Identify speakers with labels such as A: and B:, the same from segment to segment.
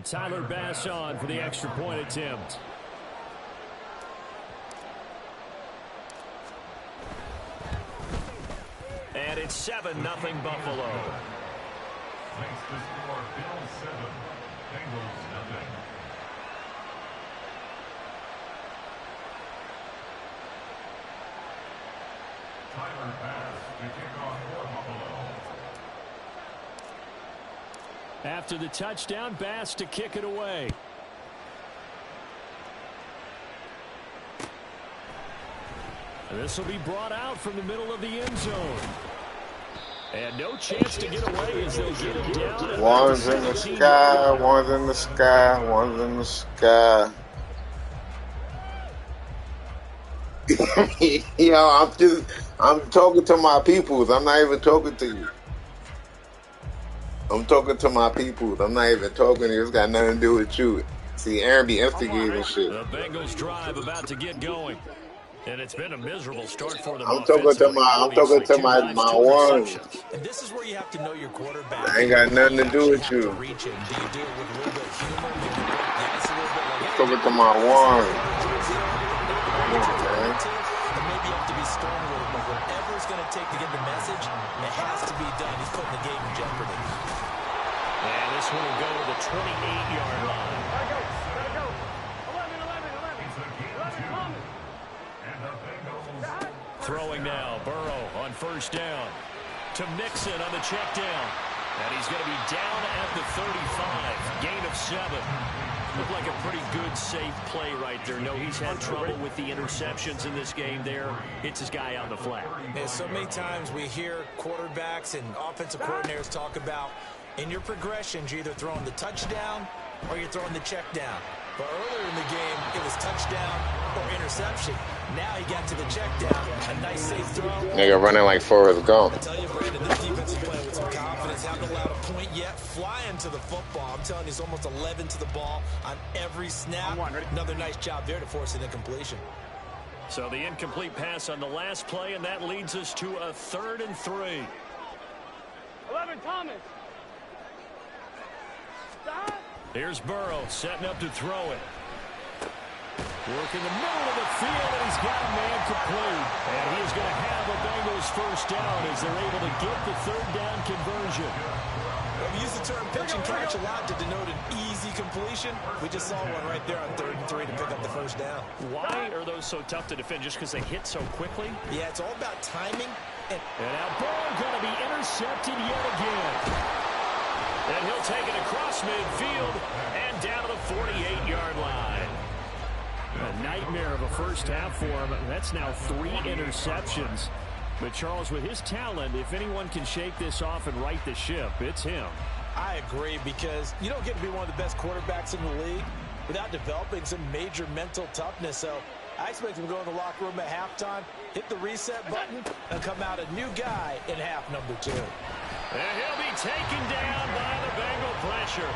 A: Tyler Bass on for the extra point attempt. And it's 7-0 Buffalo.
B: Makes the score Bills 7, Bengals nothing. Tyler Bass to kick off for Buffalo.
A: After the touchdown, Bass to kick it away. This will be brought out from the middle of the end zone. And no chance to get away as they'll get him down.
C: One's in the sky, one's in the sky, one's in the sky. Yo, I'm talking to my peoples. I'm not even talking to you. I'm talking to my peoples. I'm not even talking to you. It's got nothing to do with you. See, Aaron be instigating shit.
A: The Bengals drive about to get going. And it's been a miserable start for them.
C: I'm talking to my one.
D: And this is where you have to know your quarterback.
C: I ain't got nothing to do with you.
D: Do you do it with a little bit of humor? You can break the ice a little bit.
C: I'm talking to my one.
D: And maybe you have to be stern with it, but whatever it's going to take to get the message, it has to be done. He's putting the game in jeopardy.
A: And this one will go to the 28-yard line. Throwing now, Burrow on first down. To Mixon on the check down. And he's going to be down at the 35. Gain of 7. Looked like a pretty good, safe play right there. No, he's had trouble with the interceptions in this game there. Hits his guy on the flat.
D: And so many times we hear quarterbacks and offensive coordinators talk about in your progressions, you're either throwing the touchdown or you're throwing the check down. But earlier in the game, it was touchdown or interception. Now he got to the check down. A nice safe throw.
C: Nigga running like Forrest Gump.
D: I tell you, Brandon, this defense is playing with some confidence. Haven't allowed a point yet. Flying to the football. I'm telling you, he's almost 11 to the ball on every snap. Another nice job there to force an incompletion.
A: So the incomplete pass on the last play, and that leads us to a 3rd and 3.
E: 11, Thomas.
A: Here's Burrow setting up to throw it. Working the middle of the field, and he's got a man complete. And he is going to have a Bengals first down as they're able to get the 3rd down conversion.
D: We use the term pitch and catch a lot to denote an easy completion. We just saw one right there on 3rd and 3 to pick up the first down.
A: Why are those so tough to defend? Just because they hit so quickly?
D: Yeah, it's all about timing.
A: And now Burrow going to be intercepted yet again. And he'll take it across midfield and down to the 48-yard line. A nightmare of a first half for him. That's now 3 interceptions. But Charles, with his talent, if anyone can shake this off and right the ship, it's him.
D: I agree, because you don't get to be one of the best quarterbacks in the league without developing some major mental toughness. So I expect him to go in the locker room at halftime, hit the reset button, and come out a new guy in half number 2.
A: And he'll be taken down by the Bengal pressure.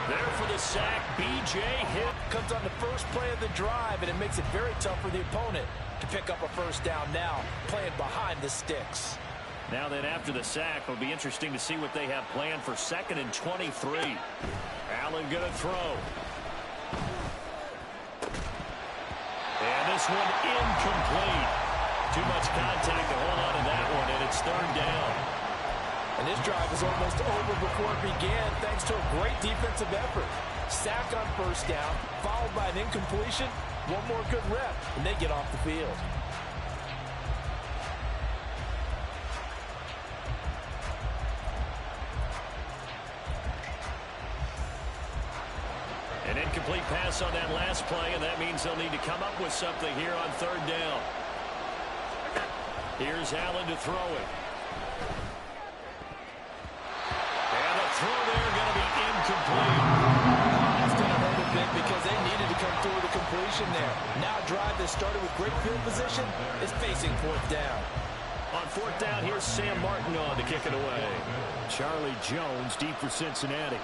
A: There for the sack, B.J. Hill.
D: Comes on the first play of the drive, and it makes it very tough for the opponent to pick up a first down now, playing behind the sticks.
A: Now then, after the sack, it'll be interesting to see what they have planned for 2nd and 23. Allen going to throw. And this one incomplete. Too much contact to hold on to that one, and it's 3rd down.
D: And this drive was almost over before it began, thanks to a great defensive effort. Sack on first down, followed by an incompletion. One more good rep, and they get off the field.
A: An incomplete pass on that last play, and that means they'll need to come up with something here on 3rd down. Here's Allen to throw it. And the throw there going to be incomplete.
D: That's going to hurt a bit because they needed to come through the completion there. Now a drive that started with great field position is facing 4th down.
A: On 4th down, here's Sam Martin on to kick it away. Charlie Jones deep for Cincinnati.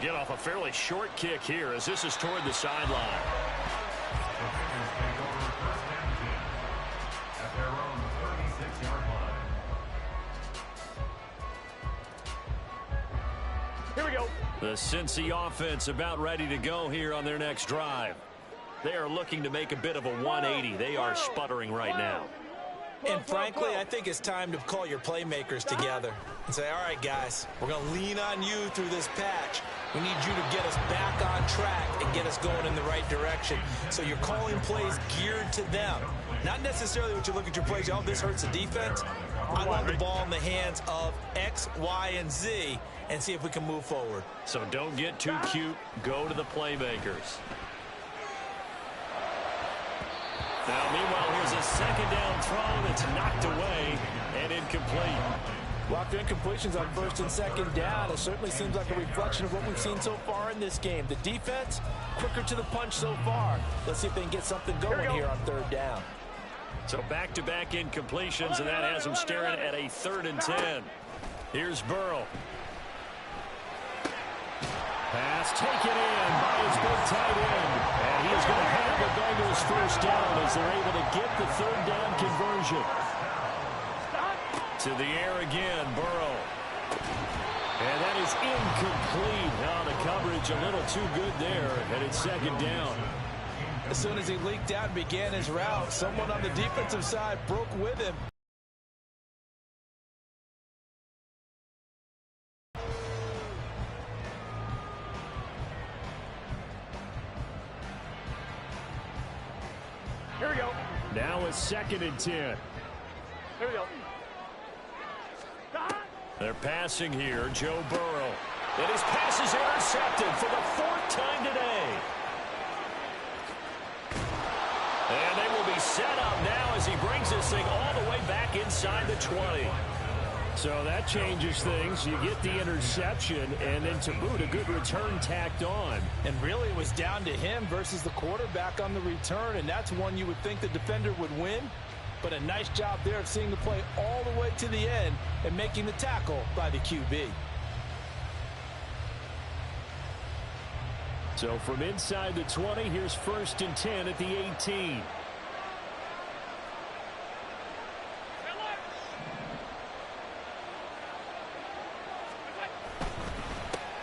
A: They'll get off a fairly short kick here as this is toward the sideline.
B: At their own 36-yard line.
E: Here we go.
A: The Cincy offense about ready to go here on their next drive. They are looking to make a bit of a 180. They are sputtering right now.
D: And frankly, I think it's time to call your playmakers together and say, all right, guys, we're going to lean on you through this patch. We need you to get us back on track and get us going in the right direction. So you're calling plays geared to them. Not necessarily what you look at your plays, oh, this hurts the defense. I want the ball in the hands of X, Y, and Z and see if we can move forward.
A: So don't get too cute. Go to the playmakers. Now, meanwhile, here's a second down throw that's knocked away and incomplete.
D: Well, after incompletions on first and second down, it certainly seems like a reflection of what we've seen so far in this game. The defense, quicker to the punch so far. Let's see if they can get something going here on third down.
A: So back-to-back incompletions, and that has them staring at a 3rd and 10. Here's Burrow. Pass taken in by his big tight end. And he is going to have the Bengals first down as they're able to get the 3rd down conversion. To the air again, Burrow. And that is incomplete. Now the coverage a little too good there, and it's 2nd down.
D: As soon as he leaked out and began his route, someone on the defensive side broke with him.
E: Here we go.
A: Now it's 2nd and 10.
E: Here we go.
A: They're passing here, Joe Burrow. And his pass is intercepted for the 4th time today. And they will be set up now as he brings this thing all the way back inside the 20. So that changes things. You get the interception, and then to boot, a good return tacked on.
D: And really it was down to him versus the quarterback on the return, and that's one you would think the defender would win. But a nice job there of seeing the play all the way to the end and making the tackle by the QB.
A: So from inside the 20, here's 1st and 10 at the 18.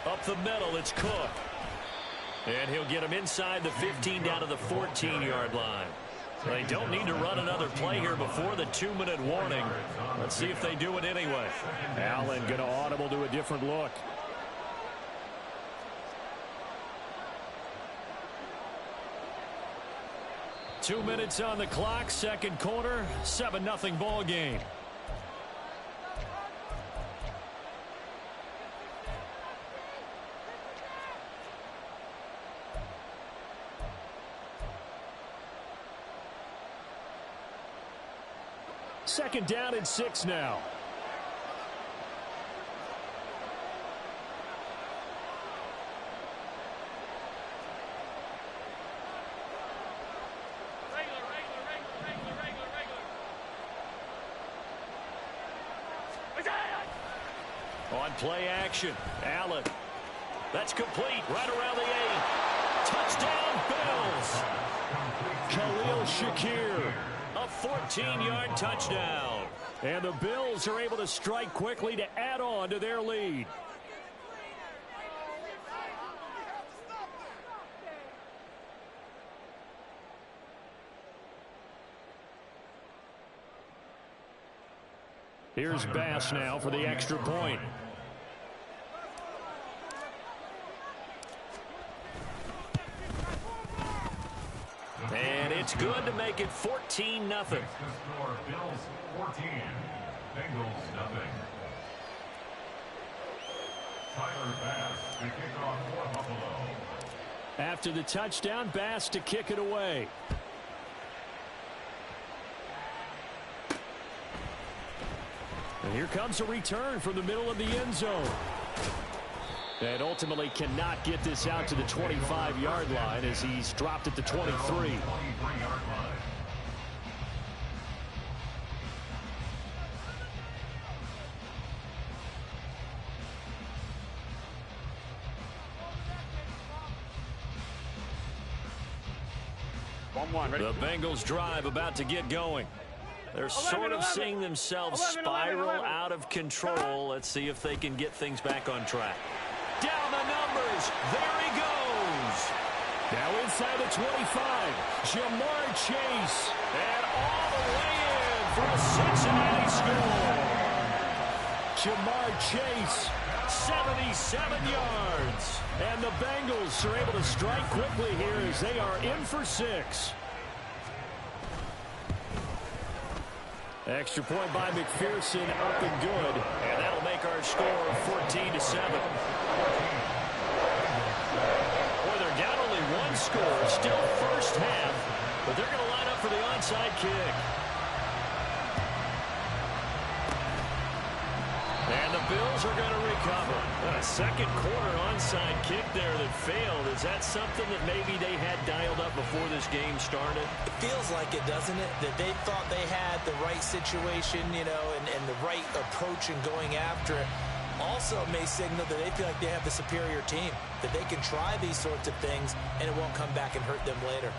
A: Up the middle, it's Cook. And he'll get him inside the 15 down to the 14-yard line. They don't need to run another play here before the 2-minute warning. Let's see if they do it anyway. Allen going to audible to a different look. Two minutes on the clock, 2nd quarter, 7-0 ball game. Second down and 6 now. On play action, Allen. That's complete right around the 8. Touchdown, Bills. Khalil Shakir. A 14-yard touchdown. And the Bills are able to strike quickly to add on to their lead. Here's Bass now for the extra point. And it's good to make it 14-0.
B: Bills 14, Bengals nothing. Tyler Bass to kick off for Buffalo.
A: After the touchdown, Bass to kick it away. And here comes a return from the middle of the end zone. And ultimately cannot get this out to the 25-yard line as he's dropped at the 23.
E: 1-1, ready?
A: The Bengals drive about to get going. They're sort of seeing themselves spiral out of control. Let's see if they can get things back on track. Down the numbers. There he goes.
F: Now inside the 25. Jamar Chase.
A: And all the way in for a Cincinnati score.
F: Jamar Chase.
A: 77 yards.
F: And the Bengals are able to strike quickly here as they are in for 6. Extra point by McPherson, up and good.
A: And that'll make our score 14-7. Boy, they're down only one score, still first half, but they're going to line up for the onside kick. And the Bills are going to recover. A second quarter onside kick there that failed. Is that something that maybe they had dialed up before this game started?
D: It feels like it, doesn't it? That they thought they had the right situation, you know, and the right approach in going after it. Also may signal that they feel like they have the superior team, that they can try these sorts of things and it won't come back and hurt them later.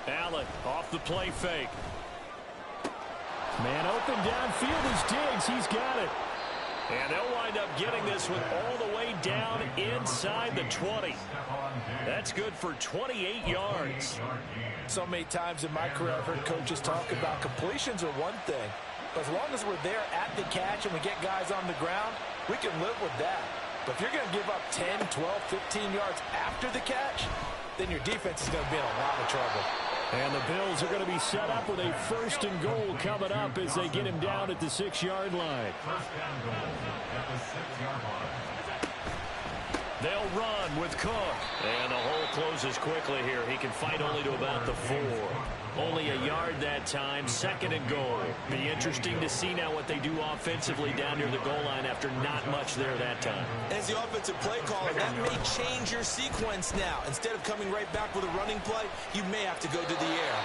A: Allen off the play fake.
F: Man open downfield is Diggs. He's got it.
A: And they'll wind up getting this one all the way down inside the 20. That's good for 28 yards.
D: So many times in my career I've heard coaches talk about completions are one thing. But as long as we're there at the catch and we get guys on the ground, we can live with that. But if you're going to give up 10, 12, 15 yards after the catch, then your defense is going to be in a lot of trouble.
F: And the Bills are going to be set up with a 1st and goal coming up as they get him down at the 6-yard line.
B: First and goal at the 6-yard line.
A: They'll run with Cook. And the hole closes quickly here. He can fight only to about the 4. Only a yard that time. 2nd and goal. Be interesting to see now what they do offensively down near the goal line after not much there that time.
D: As the offensive play caller, that may change your sequence now. Instead of coming right back with a running play, you may have to go to the air.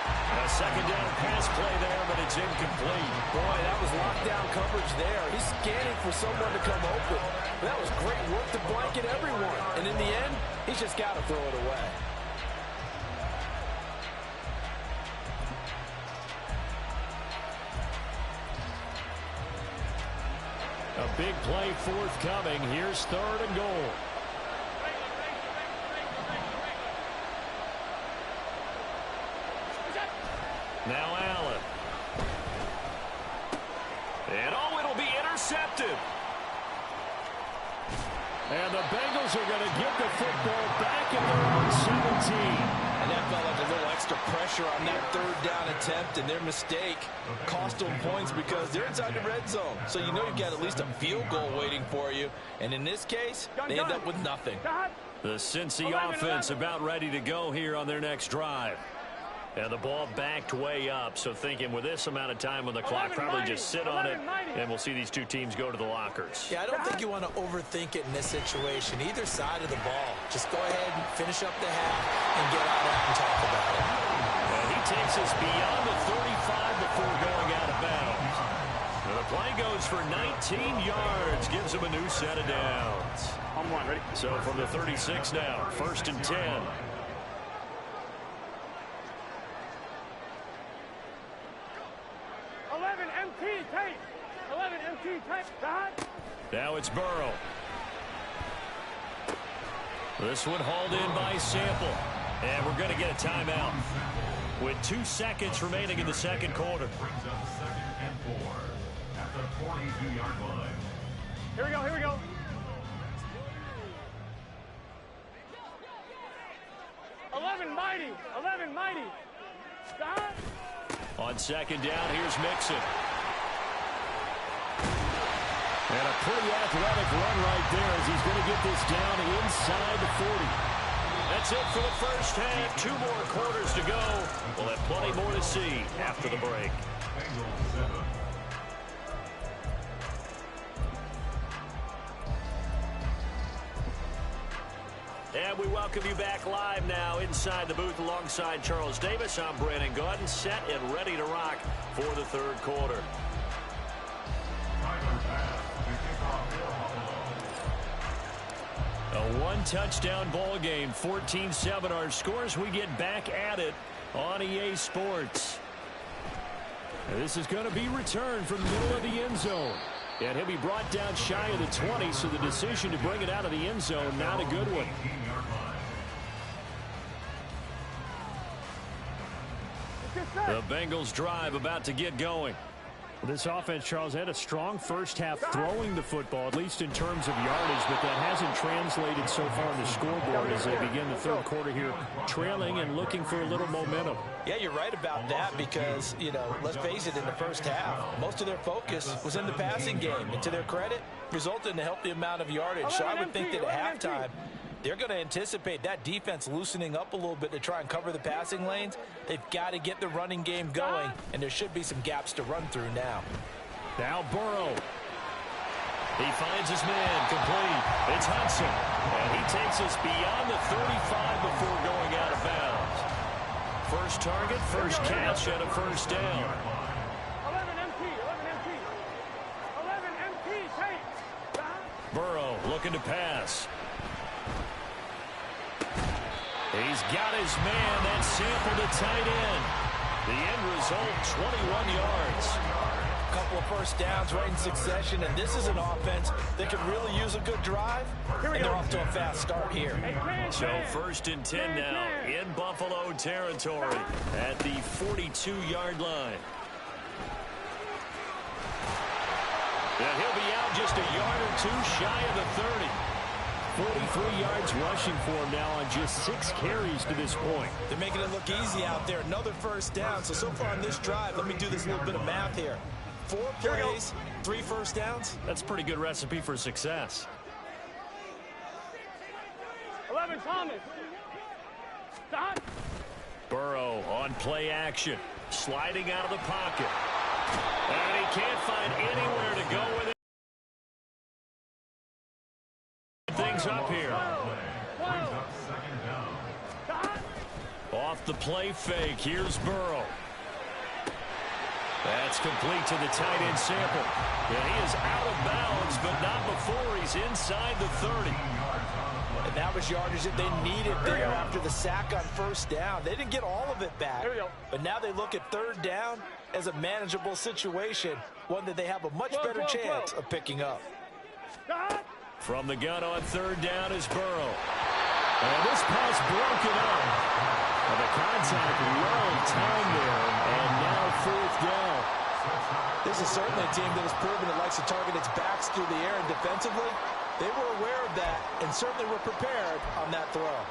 A: A 2nd down pass play there, but it's incomplete.
D: Boy, that was lockdown coverage there. He's scanning for someone to come open. That was great work to blanket everyone. And in the end, he's just got to throw it away.
F: A big play forthcoming. Here's 3rd and goal.
A: Now Allen. And oh, it'll be intercepted.
F: And the Bengals are going to get the football back at their own 17.
D: And that felt like a little extra pressure on that 3rd down attempt, and their mistake cost them points because they're inside the red zone. So you know you've got at least a field goal waiting for you. And in this case, they end up with nothing.
A: The Cincy offense about ready to go here on their next drive. And the ball backed way up, so thinking with this amount of time on the clock, probably just sit on it, and we'll see these two teams go to the lockers.
D: Yeah, I don't think you want to overthink it in this situation. Either side of the ball. Just go ahead and finish up the half and get out there and talk about it.
A: And he takes us beyond the 35 before going out of bounds. And the play goes for 19 yards, gives him a new set of downs.
E: On 1, ready?
A: So from the 36 now, 1st and 10.
E: 11 MT tape. 11 MT tape.
A: Now it's Burrow. This one hauled in by Sample. And we're going to get a timeout with 2 seconds remaining in the 2nd quarter.
B: Brings up 2nd and 4 at the 42-yard line.
E: Here we go, here we go. Mighty. 11 mighty. Stop.
A: On 2nd down, here's Mixon.
F: And a pretty athletic run right there as he's going to get this down inside the 40.
A: That's it for the first half. 2 more quarters to go. We'll have plenty more to see after the break. And we welcome you back live now inside the booth alongside Charles Davis. I'm Brandon Gaudin, set and ready to rock for the third quarter. A one-touchdown ball game, 14-7 our scores. We get back at it on EA Sports. This is going to be returned from the middle of the end zone. And he'll be brought down shy of the 20, so the decision to bring it out of the end zone, not a good one. The Bengals drive about to get going.
F: This offense, Charles, had a strong first half throwing the football, at least in terms of yardage, but that hasn't translated so far on the scoreboard as they begin the third quarter here, trailing and looking for a little momentum.
D: Yeah, you're right about that because, let's face it, in the first half, most of their focus was in the passing game. And to their credit, resulted in a healthy amount of yardage. So I would think that at halftime, they're going to anticipate that defense loosening up a little bit to try and cover the passing lanes. They've got to get the running game going, and there should be some gaps to run through now.
F: Now Burrow.
A: He finds his man complete. It's Hudson, and he takes us beyond the 35 before going out of bounds. First target, first catch, and a first down.
E: 11 MT, 11 MT. 11 MT, take.
A: Burrow looking to pass. He's got his man. That sample to tight end. The end result, 21 yards.
D: A couple of first downs right in succession, and this is an offense that could really use a good drive, and they're off to a fast start here.
A: So first and 10 now in Buffalo territory at the 42-yard line. And he'll be out just a yard or two shy of the 30. 43 yards rushing for him now on just 6 carries to this point.
D: They're making it look easy out there. Another first down. So far on this drive, let me do this little bit of math here. 4 plays, 3 first downs.
A: That's a pretty good recipe for success.
E: 11 Thomas. Stop.
A: Burrow on play action. Sliding out of the pocket. And he can't find anywhere to go with it. Things up here. Off the play fake. Here's Burrow. That's complete to the tight end sample. And he is out of bounds, but not before he's inside the 30.
D: And that was yardage that they needed there after the sack on first down. They didn't get all of it back, but now they look at third down as a manageable situation, one that they have a much better chance of picking up.
A: From the gun on third down is Burrow. And this pass broken up. And the contact well timed there, and now fourth down.
D: This is certainly a team that has proven it likes to target its backs through the air, and defensively, they were aware of that and certainly were prepared on that throw.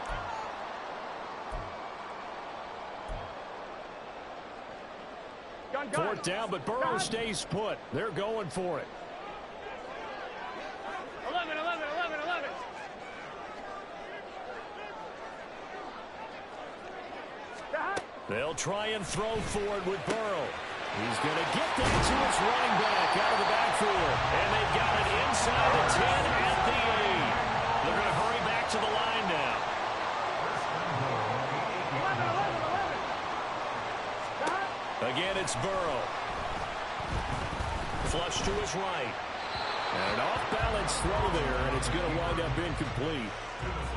F: Fourth down, but Burrow stays put. They're going for it.
E: 11, 11, 11, 11.
A: They'll try and throw forward with Burrow. He's going to get that to his running back out of the backfield. And they've got it inside the 10 at the 8. They're going to hurry back to the line now.
E: 11, 11, 11.
A: Again, it's Burrow. Flush to his right.
F: And an off-balance throw there, and it's going to wind up incomplete.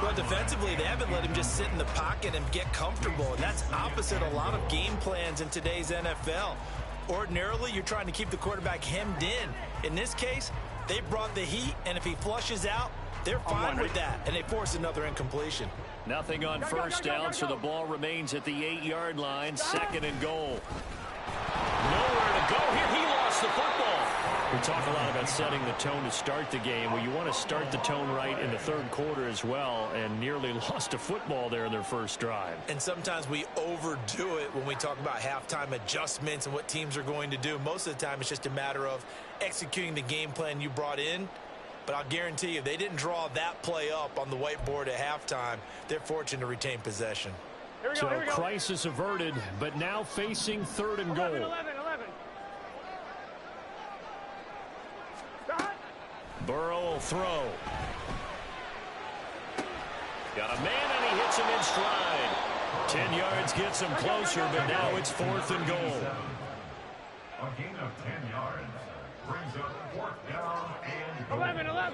D: Well, defensively, they haven't let him just sit in the pocket and get comfortable, and that's opposite a lot of game plans in today's NFL. Ordinarily, you're trying to keep the quarterback hemmed in. In this case, they brought the heat, and if he flushes out, they're fine with that, and they force another incompletion.
A: Nothing on first down, so the ball remains at the 8-yard line, second and goal. Nowhere to go here. He lost the football.
F: We talk a lot about setting the tone to start the game. Well, you want to start the tone right in the third quarter as well, and nearly lost a football there in their first drive.
D: And sometimes we overdo it when we talk about halftime adjustments and what teams are going to do. Most of the time, it's just a matter of executing the game plan you brought in. But I'll guarantee you, they didn't draw that play up on the whiteboard at halftime. They're fortunate to retain possession.
F: So crisis averted, but now facing third and goal.
E: 11, 11, 11.
A: Burrow will throw. Got a man, and he hits him in stride. 10 yards gets him closer, but now it's fourth and goal.
B: A gain of 10 yards. Brings up 4th down and goal.
E: 11.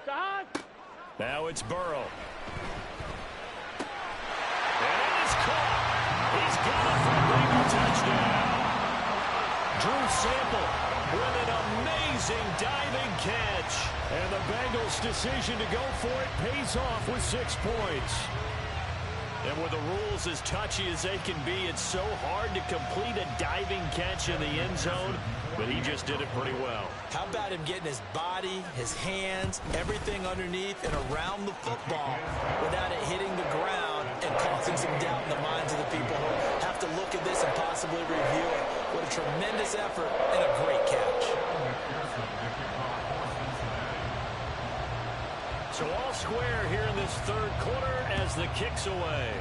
E: Stop.
A: Now it's Burrow. And it is caught. He's got it for a Bengal touchdown. Drew Sample with an amazing diving catch. And the Bengals' decision to go for it pays off with 6 points. And with the rules as touchy as they can be, it's so hard to complete a diving catch in the end zone, but he just did it pretty well.
D: How about him getting his body, his hands, everything underneath and around the football without it hitting the ground and causing some doubt in the minds of the people who have to look at this and possibly review it. What a tremendous effort and a great catch.
A: So all square here in this 3rd quarter as the kick's away.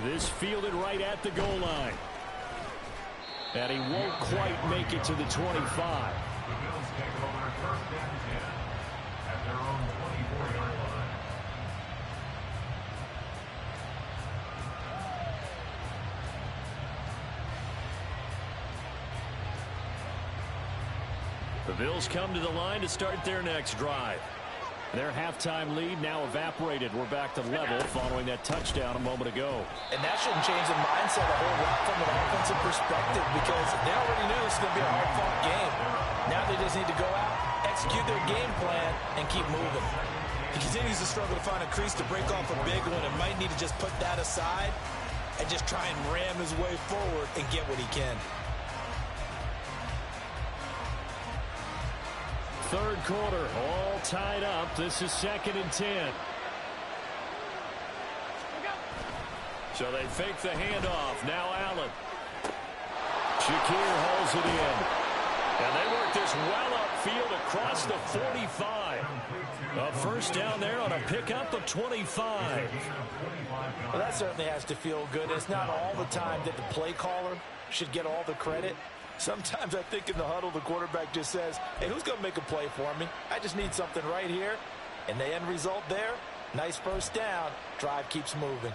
A: This fielded right at the goal line. And he won't quite make it to the 25.
B: The Bills take over 1st and 10 at their own 24-yard line.
A: The Bills come to the line to start their next drive. Their halftime lead now evaporated. We're back to level following that touchdown a moment ago.
D: And that shouldn't change the mindset a whole lot from an offensive perspective because they already knew this was going to be a hard-fought game. Now they just need to go out, execute their game plan, and keep moving. He continues to struggle to find a crease to break off a big one and might need to just put that aside and just try and ram his way forward and get what he can.
A: 3rd quarter, all tied up. This is 2nd and 10. So they fake the handoff. Now Allen. Shakir hauls it in. And they work this well upfield across the 45. A 1st down there on a pickup of 25.
D: Well, that certainly has to feel good. It's not all the time that the play caller should get all the credit. Sometimes I think in the huddle, the quarterback just says, hey, who's going to make a play for me? I just need something right here. And the end result there, nice 1st down. Drive keeps moving.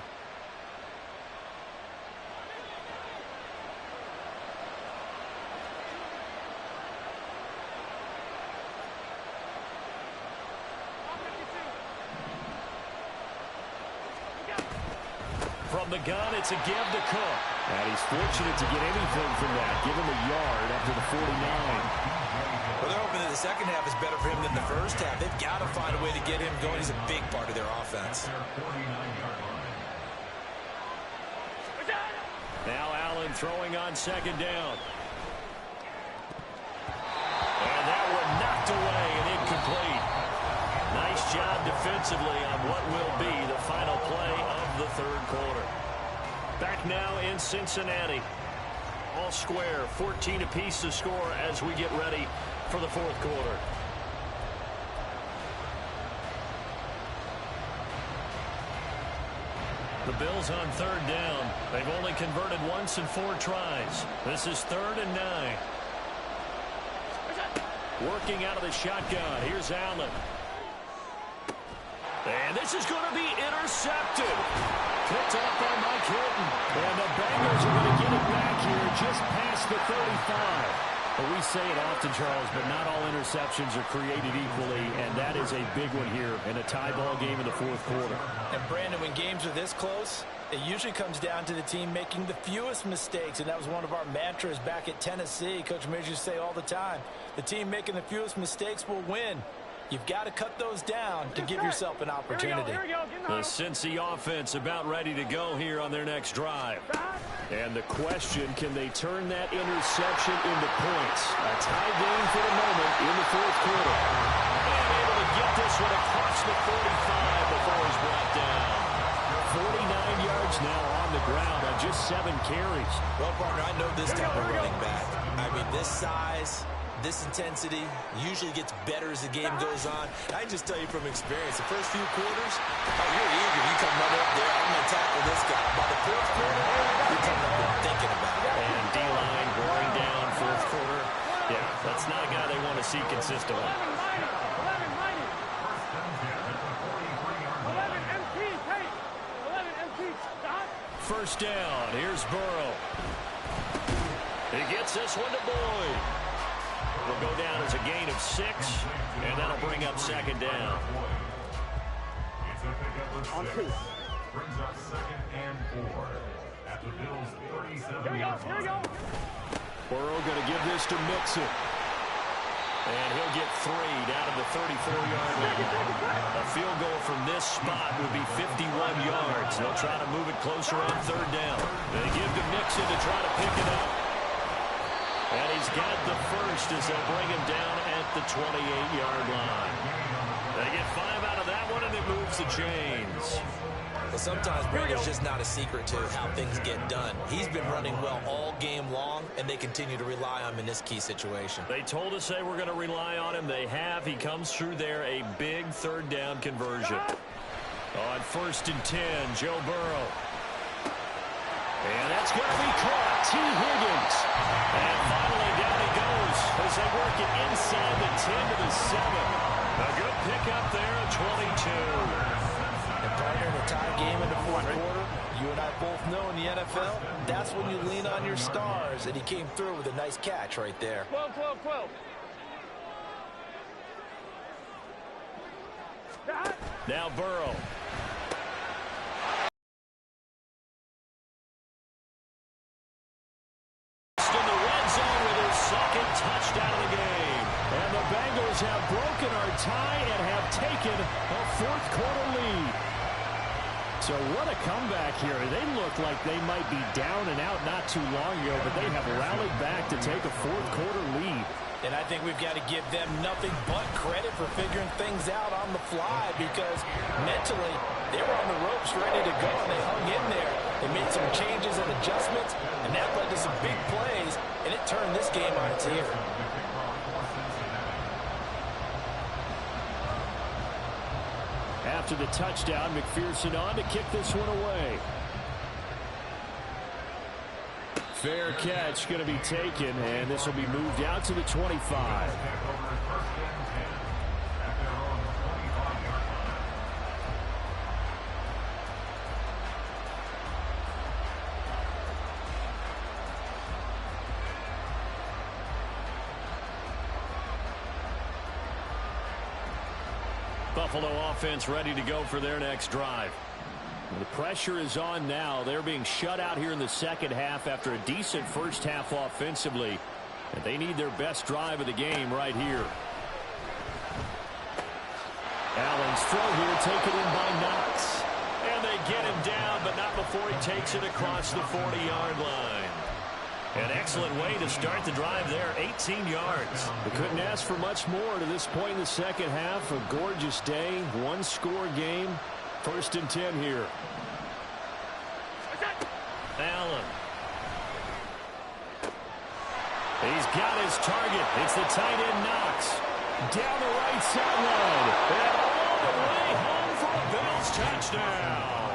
A: From the gun, it's a give to Cook. And he's fortunate to get anything from that. Give him a yard up to the 49.
D: Well, they're hoping that the second half is better for him than the first half. They've got to find a way to get him going. He's a big part of their offense.
A: Now Allen throwing on 2nd down. And that one knocked away and incomplete. Nice job defensively on what will be the final play of the 3rd quarter. Back now in Cincinnati. All square, 14 apiece to score as we get ready for the 4th quarter. The Bills on 3rd down. They've only converted once in 4 tries. This is 3rd and 9. Working out of the shotgun. Here's Allen. And this is going to be intercepted. Picked up by Mike Hilton. And the Bengals are going to get it back here just past the 35. Well, we say it often, Charles, but not all interceptions are created equally, and that is a big one here in a tie ball game in the 4th quarter.
D: And, Brandon, when games are this close, it usually comes down to the team making the fewest mistakes, and that was one of our mantras back at Tennessee. Coach Mears used to say all the time, the team making the fewest mistakes will win. You've got to cut those down to give yourself an opportunity.
A: The Cincy offense about ready to go here on their next drive. And the question, can they turn that interception into points? A tie game for the moment in the 4th quarter. And able to get this one across the 45 before he's brought down. 49 yards now on the ground on just 7 carries.
D: Well, partner, I know this type of running back. I mean, this size, this intensity usually gets better as the game goes on. I can just tell you from experience, the first few quarters, you're eager. You come running up there, I'm going to tackle this guy. By the 4th quarter, you're coming up there thinking about it.
A: And D-line wearing down 4th quarter. Yeah, that's not a guy they want to see consistently.
E: 11 MT, tape. 11 MT, stop.
F: first down. Here's Burrow. He gets this one to Boyd. Will go down as a gain of 6, and that'll bring up second down.
B: On 2. Brings up 2nd and 4 at the Bills' 37-yard line.
E: Here we go.
F: Burrow going to give this to Mixon. And he'll get 3 down to the 34-yard line. A field goal from this spot would be 51 yards. They'll try to move it closer on third down. They give to Mixon to try to pick it up. And he's got the first as they'll bring him down at the 28-yard line. They get 5 out of that one, and it moves the chains.
D: Well, sometimes, Brady, it's just not a secret to how things get done. He's been running well all game long, and they continue to rely on him in this key situation.
F: They told us they were going to rely on him. They have. He comes through there, a big third down conversion. On 1st and 10, Joe Burrow. And that's going to be caught. T. Higgins. And finally down he goes as they work it inside the 10 to the 7. A good pickup there at 22.
D: And partner, in a tie game in the fourth quarter, you and I both know in the NFL, that's when you lean on your stars, and he came through with a nice catch right there.
E: 12, 12, 12.
F: Now Burrow. In the red zone with his 2nd touchdown of the game. And the Bengals have broken our tie and have taken a 4th quarter lead. So what a comeback here. They look like they might be down and out not too long ago, but they have rallied back to take a 4th quarter lead.
D: And I think we've got to give them nothing but credit for figuring things out on the fly, because mentally they were on the ropes ready to go, and they hung in there. They made some changes and adjustments, and that led to some big plays, and it turned this game on its ear.
F: After the touchdown, McPherson on to kick this one away. Fair catch going to be taken, and this will be moved out to the 25. Buffalo offense ready to go for their next drive. The pressure is on now. They're being shut out here in the second half after a decent first half offensively. And they need their best drive of the game right here. Allen's throw here taken in by Knox. And they get him down, but not before he takes it across the 40-yard line. An excellent way to start the drive there, 18 yards. We couldn't ask for much more to this point in the second half. A gorgeous day, one-score game. 1st and 10 here. Allen. He's got his target. It's the tight end Knox. Down the right sideline. And all the way home for a Bills touchdown.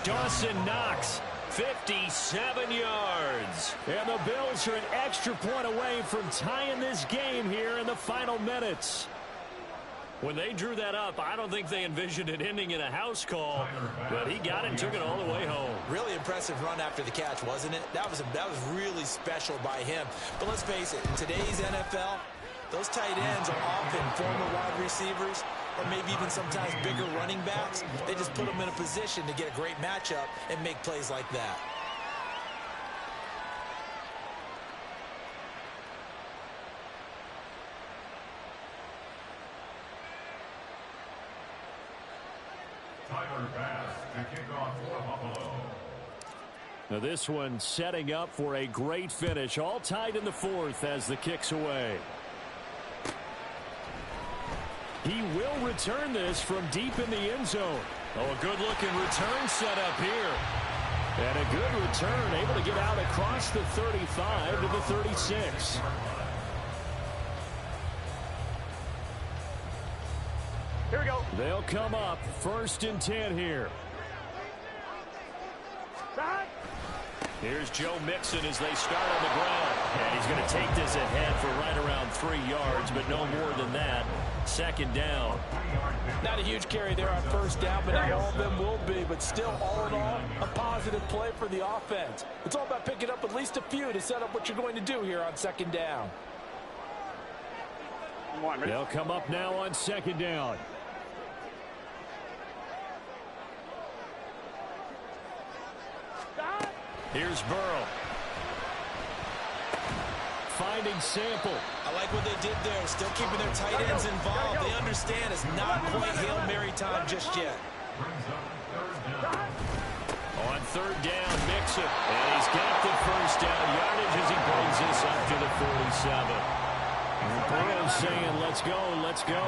F: Dawson Knox. 57 yards. And the Bills are an extra point away from tying this game here in the final minutes. When they drew that up, I don't think they envisioned it ending in a house call, but he got it and took it all the way home.
D: Really impressive run after the catch, wasn't it? That was really special by him. But let's face it, in today's NFL, those tight ends are often former wide receivers, or maybe even sometimes bigger running backs. They just put them in a position to get a great matchup and make plays like that.
B: Tyler Bass to kick off for Buffalo.
F: Now this one setting up for a great finish. All tied in the 4th as the kick's away. He will return this from deep in the end zone. Oh, a good-looking return set up here. And a good return, able to get out across the 35 to the 36.
E: Here we go.
F: They'll come up 1st and 10 here.
E: Back.
F: Here's Joe Mixon as they start on the ground. And he's going to take this ahead for right around 3 yards, but no more than that. 2nd down.
D: Not a huge carry there on 1st down, but not all of them will be. But still, all in all, a positive
G: play for the offense. It's all about picking up at least a few to set up what you're going to do here on second down.
F: They'll come up now on second down. Here's Burrow. Finding Sample.
D: I like what they did there, still keeping their tight ends involved. They understand it's not quite Hail Mary time just yet.
F: On third down, Mixon. And he's got the first down yardage as he brings this up to the 47. And Burrow's saying, let's go, let's go.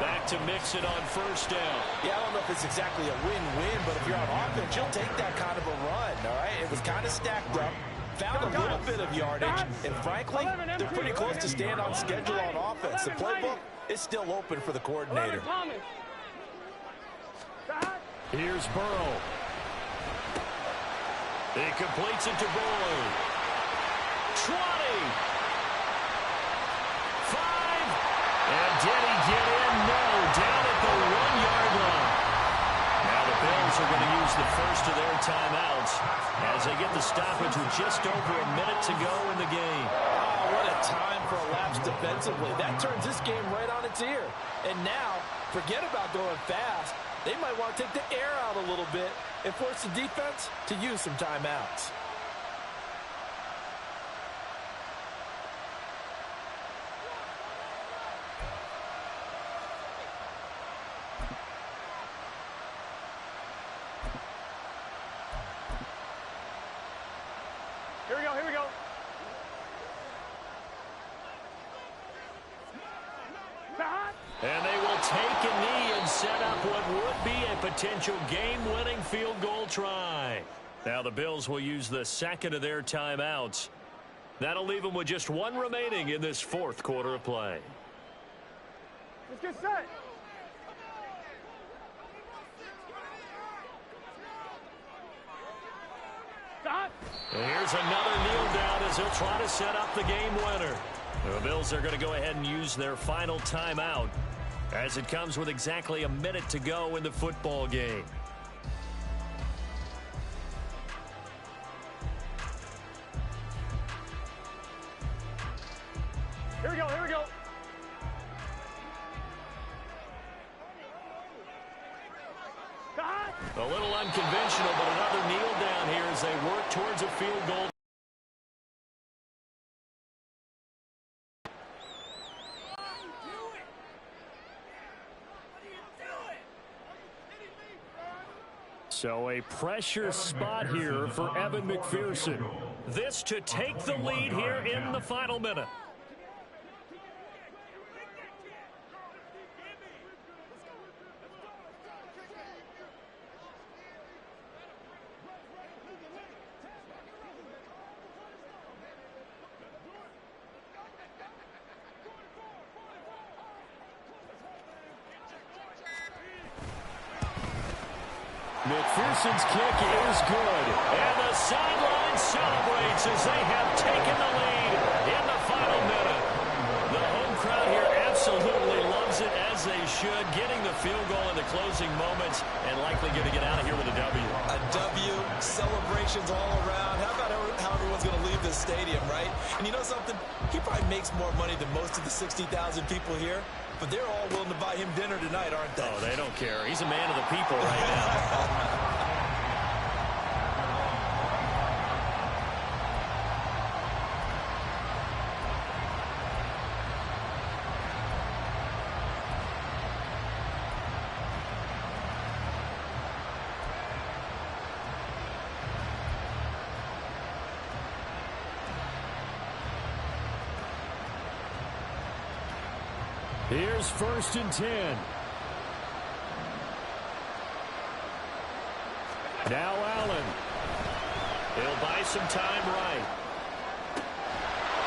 F: Back to Mixon on first down.
G: Yeah, I don't know if it's exactly a win-win, but if you're on offense, you'll take that kind of a run, all right? It was kind of stacked up. Found a little bit of yardage, and frankly, they're pretty close to staying on schedule on offense. The playbook is still open for the coordinator.
F: Here's Burrow. He completes it to Boyd. 20. 5. And did he get in? No. Down at the 1-yard line. Now the Bills are going to use the first of their timeouts as they get the stoppage with just over a minute to go in the game.
G: Oh, what a time for a lapse defensively. That turns this game right on its ear. And now, forget about going fast. They might want to take the air out a little bit and force the defense to use some timeouts.
E: Here we go, here we go.
F: And they will take a knee and set up what would be a potential game-winning field goal try. Now the Bills will use the second of their timeouts. That'll leave them with just one remaining in this fourth quarter of play.
E: Let's get set.
F: And here's another kneel down as they'll try to set up the game winner. The Bills are going to go ahead and use their final timeout as it comes with exactly a minute to go in the football game.
E: Here we go, here we go.
F: A little unconventional, but another kneel down here as they work towards a field goal. So a pressure spot here for Evan McPherson. This to take the lead here in the final minute. McPherson's kick is good. And the sideline celebrates as they have taken the lead in the final minute. The home crowd here absolutely loves it, as they should, getting the field goal in the closing moments and likely going to get out of here with a W.
D: A W, celebrations all around. How about how everyone's going to leave this stadium, right? And you know something? He probably makes more money than most of the 60,000 people here. But they're all willing to buy him dinner tonight, aren't they?
F: Oh, they don't care. He's a man of the people right now. Here's 1st and 10. Now Allen. He'll buy some time right.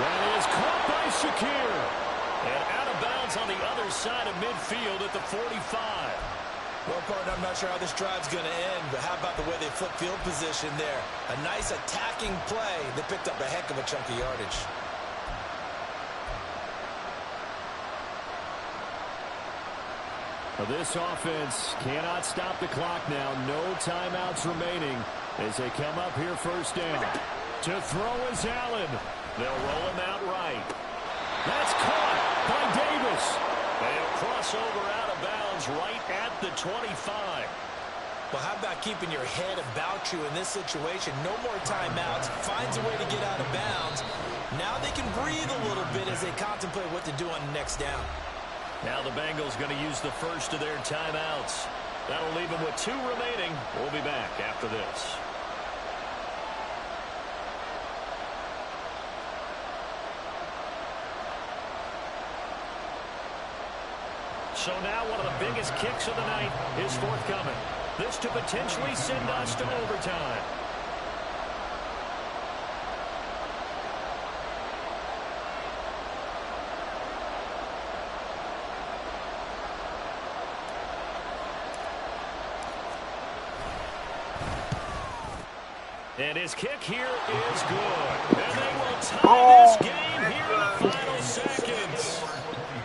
F: That is caught by Shakir. And out of bounds on the other side of midfield at the 45.
D: Well, partner, I'm not sure how this drive's going to end, but how about the way they flip field position there? A nice attacking play. They picked up a heck of a chunk of yardage.
F: Well, this offense cannot stop the clock now. No timeouts remaining as they come up here first down. To throw is Allen. They'll roll him out right. That's caught by Davis. They'll cross over out of bounds right at the 25.
G: Well, how about keeping your head about you in this situation? No more timeouts. Finds a way to get out of bounds. Now they can breathe a little bit as they contemplate what to do on the next down.
F: Now the Bengals going to use the first of their timeouts. That'll leave them with 2 remaining. We'll be back after this. So now one of the biggest kicks of the night is forthcoming. This to potentially send us to overtime. And his kick here is good. And they will tie this game here in the final seconds.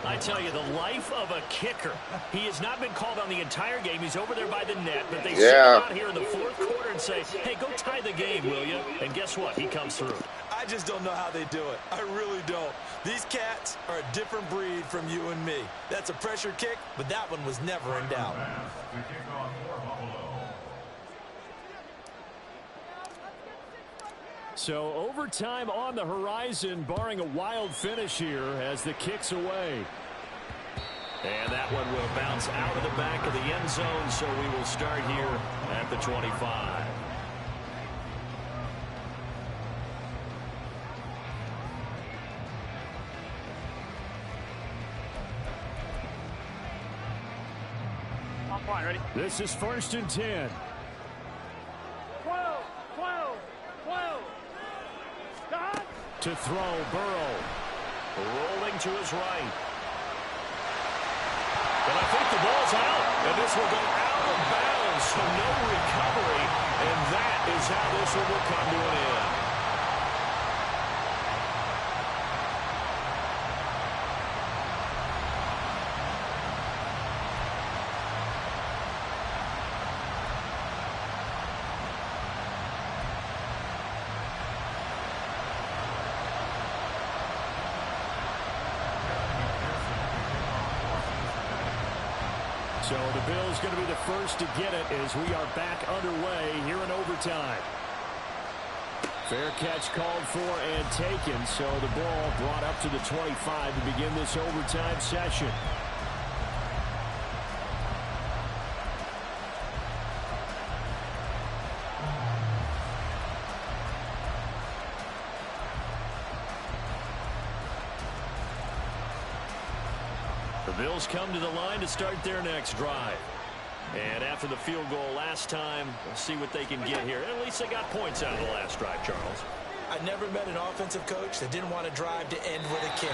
F: I tell you, the life of a kicker. He has not been called on the entire game. He's over there by the net, but they send him out here in the 4th quarter and say, hey, go tie the game, will you? And guess what? He comes through.
G: I just don't know how they do it. I really don't. These cats are a different breed from you and me. That's a pressure kick, but that one was never in doubt.
F: So overtime on the horizon, barring a wild finish here as the kick's away. And that one will bounce out of the back of the end zone, so we will start here at the 25.
E: On point, ready?
F: This is 1st and 10.
E: 12, 12, 12. Stop.
F: To throw, Burrow. Rolling to his right. And I think the ball's out. And this will go out of bounds, so no recovery. And that is how this one will come to an end. So the Bills going to be the first to get it as we are back underway here in overtime. Fair catch called for and taken, so the ball brought up to the 25 to begin this overtime session. The Bills come to the line to start their next drive. And after the field goal last time, we'll see what they can get here. At least they got points out of the last drive, Charles.
G: I never met an offensive coach that didn't want to drive to end with a kick.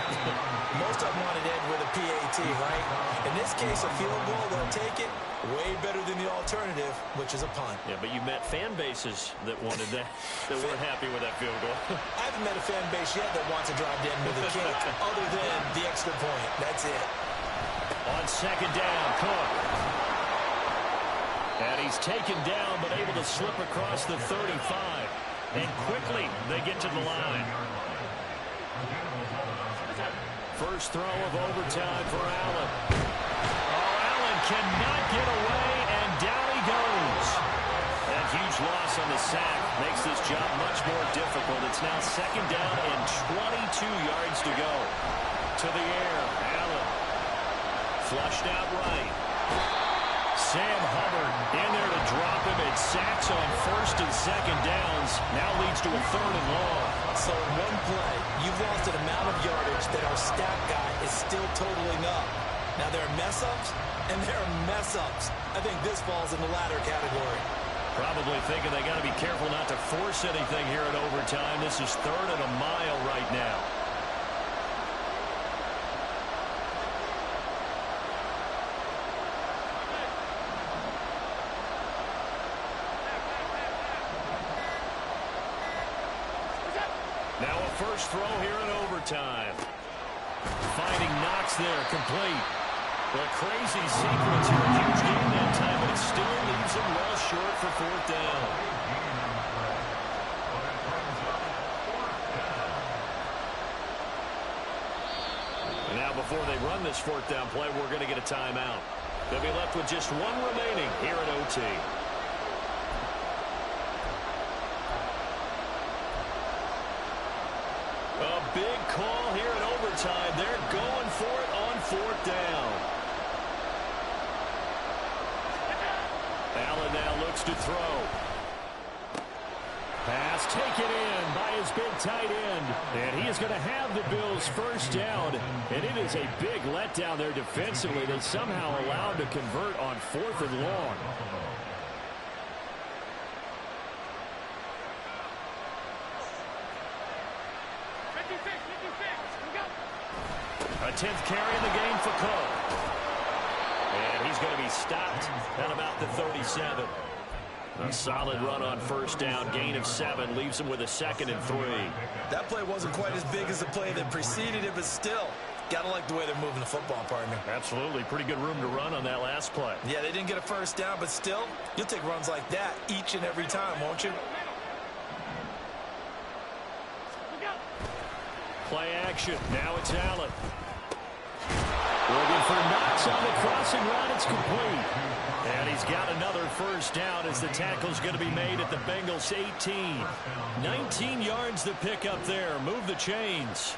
G: Most of them wanted to end with a PAT, right? In this case, a field goal, they'll take it. Way better than the alternative, which is a punt.
F: Yeah, but you met fan bases that wanted that, that weren't happy with that field goal.
G: I haven't met a fan base yet that wants to drive to end with a kick, other than the extra point. That's it.
F: On 2nd down, Cook. And he's taken down, but able to slip across the 35. And quickly, they get to the line. First throw of overtime for Allen. Oh, Allen cannot get away, and down he goes. That huge loss on the sack makes this job much more difficult. It's now 2nd down and 22 yards to go. To the air, Allen. Flushed out right. Sam Hubbard in there to drop him. It sacks on 1st and 2nd downs. Now leads to a 3rd and long.
G: So in one play, you've lost an amount of yardage that our stat guy is still totaling up. Now there are mess-ups, and there are mess-ups. I think this falls in the latter category.
F: Probably thinking they got to be careful not to force anything here in overtime. This is 3rd and a mile right now. Now a first throw here in overtime. Finding Knox there, complete.
A: A crazy sequence here. A huge game that time, but it still leaves him well short for fourth down. And now before they run this fourth down play, we're going to get a timeout. They'll be left with just one remaining here at OT. A big call here in overtime. They're going for it on fourth down. Allen now looks to throw.
F: Pass taken in by his big tight end. And he is going to have the Bills first down. And it is a big letdown there defensively. They somehow allowed to convert on fourth and long. A 10th carry in the game for Cole. And he's going to be stopped at about the 37. A solid run on first down. Gain of 7 leaves him with a 2nd and 3.
G: That play wasn't quite as big as the play that preceded it, but still, gotta like the way they're moving the football, partner.
F: Absolutely. Pretty good room to run on that last play.
G: Yeah, they didn't get a first down, but still, you'll take runs like that each and every time, won't you?
F: Play action. Now it's Allen. Looking for Knox on the crossing route. It's complete. And he's got another first down as the tackle's going to be made at the Bengals 18. 19 yards to pick up there. Move the chains.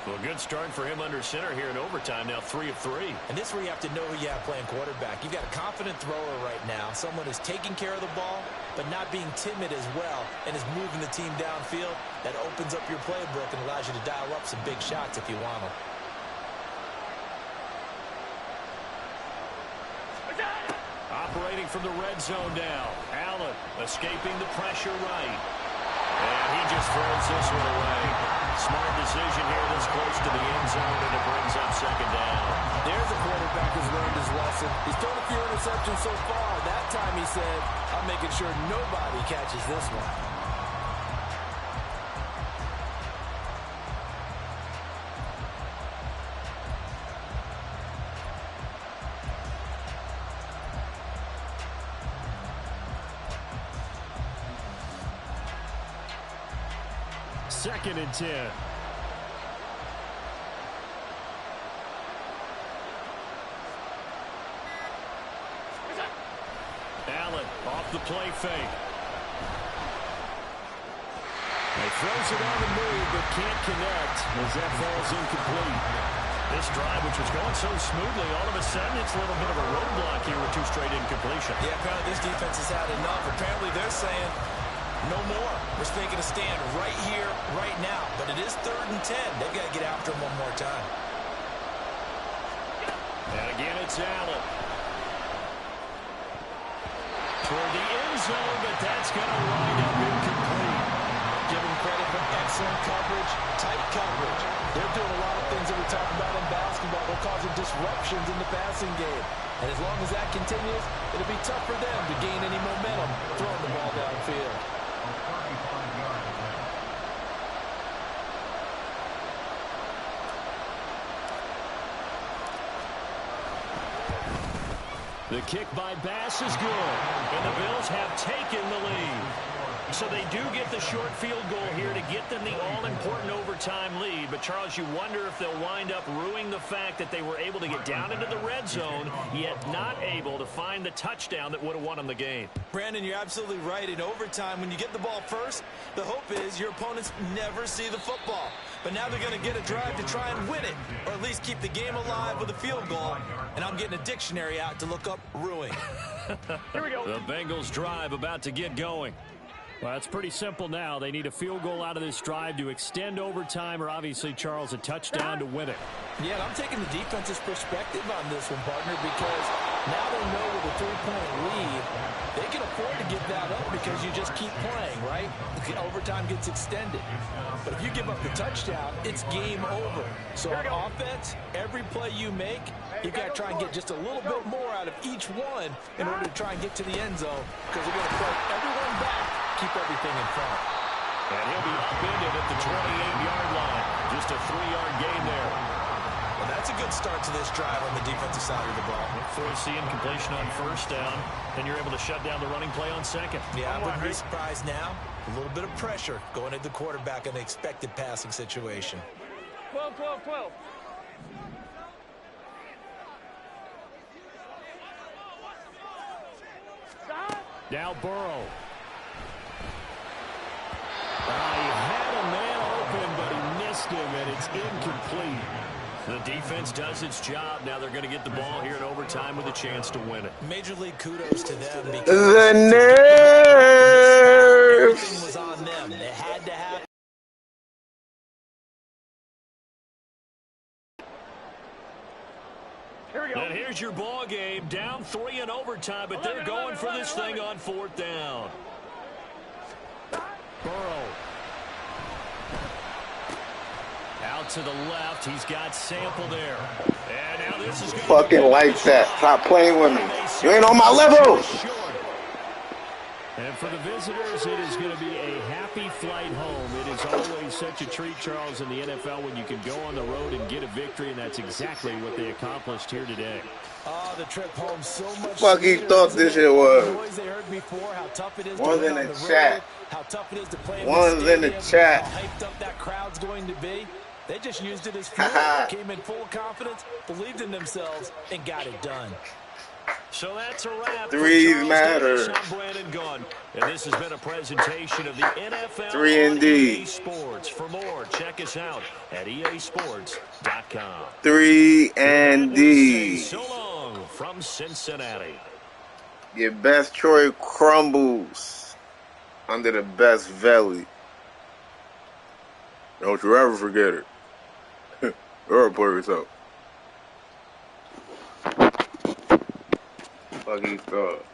F: Well, good start for him under center here in overtime. Now 3 of 3.
G: And this is where you have to know who you have playing quarterback. You've got a confident thrower right now. Someone who's taking care of the ball, but not being timid as well, and is moving the team downfield. That opens up your playbook and allows you to dial up some big shots if you want them.
F: Operating from the red zone now. Allen escaping the pressure right. And he just throws this one away. Smart decision here this close to the end zone, and it brings up second down.
G: There's a quarterback who's learned his lesson. He's thrown a few interceptions so far. That time he said, I'm making sure nobody catches this one.
F: Second and 10. Allen off the play fake. He throws it on the move, but can't connect as that falls incomplete. This drive, which was going so smoothly, all of a sudden it's a little bit of a roadblock here with 2 straight incompletions.
G: Yeah, apparently this defense has had enough. Apparently they're saying, no more. We're making a stand right here, right now. But it is 3rd and 10. They've got to get after him one more time.
F: And again, it's Allen. Toward the end zone, but that's going to wind up incomplete.
G: Give him credit for excellent coverage, tight coverage. They're doing a lot of things that we talk about in basketball. They're causing disruptions in the passing game. And as long as that continues, it'll be tough for them to gain any momentum throwing the ball downfield.
F: The kick by Bass is good, and the Bills have taken the lead. So they do get the short field goal here to get them the all-important overtime lead. But, Charles, you wonder if they'll wind up ruining the fact that they were able to get down into the red zone, yet not able to find the touchdown that would have won them the game.
G: Brandon, you're absolutely right. In overtime, when you get the ball first, the hope is your opponents never see the football. But now they're going to get a drive to try and win it, or at least keep the game alive with a field goal. And I'm getting a dictionary out to look up ruin.
F: Here we go. The Bengals drive about to get going. Well, it's pretty simple now. They need a field goal out of this drive to extend overtime, or obviously, Charles, a touchdown to win it.
G: Yeah, and I'm taking the defense's perspective on this one, partner, because now they know with a 3-point lead, they can afford to give that up because you just keep playing, right? The overtime gets extended. But if you give up the touchdown, it's game over. So on offense, every play you make, you've got to try and get just a little bit more out of each one in order to try and get to the end zone, because they're going to play everyone back, keep everything in front.
F: And he'll be upended at the 28-yard line. Just a 3-yard gain there.
G: Well, that's a good start to this drive on the defensive side of the ball.
F: Force the incompletion on first down, and you're able to shut down the running play on second.
G: Yeah, I wouldn't be surprised now. A little bit of pressure going at the quarterback in the expected passing situation.
E: 12, 12, 12.
F: Now Burrow. He had a man open, but he missed him, and it's incomplete. The defense does its job. Now they're going to get the ball here in overtime with a chance to win it.
G: Major league kudos to them because
C: The nerve.
G: everything was on them. They had to have.
F: And here's your ball game. Down 3 in overtime, but they're going for this thing on 4th down. Burrow. Out to the left. He's got Sample there. And now this is
C: Fucking like that. Stop playing with me. You ain't on my level.
F: And for the visitors, it is going to be a happy flight home. It is always such a treat, Charles, in the NFL when you can go on the road and get a victory, and that's exactly what they accomplished here today.
G: Oh, the trip home so much.
C: Fuck he thought this shit was.
G: They heard before how tough it is
C: One's
G: to
C: in
G: win
C: the
G: on the
C: chat.
G: road, how tough it is to play
C: One's in the chat.
G: how hyped up that crowd's going to be. They just used it as fuel. Came in full of confidence, believed in themselves, and got it done.
F: So that's a wrap.
C: Threes matter.
F: And this has been a presentation of the NFL
C: 3 and
F: on
C: D.
F: EA Sports. For more, check us out at easports.com.
C: 3 and D.
F: So long from Cincinnati.
C: Your best Troy crumbles under the best Valley. Don't you ever forget it. Or play yourself. Fuck he thought.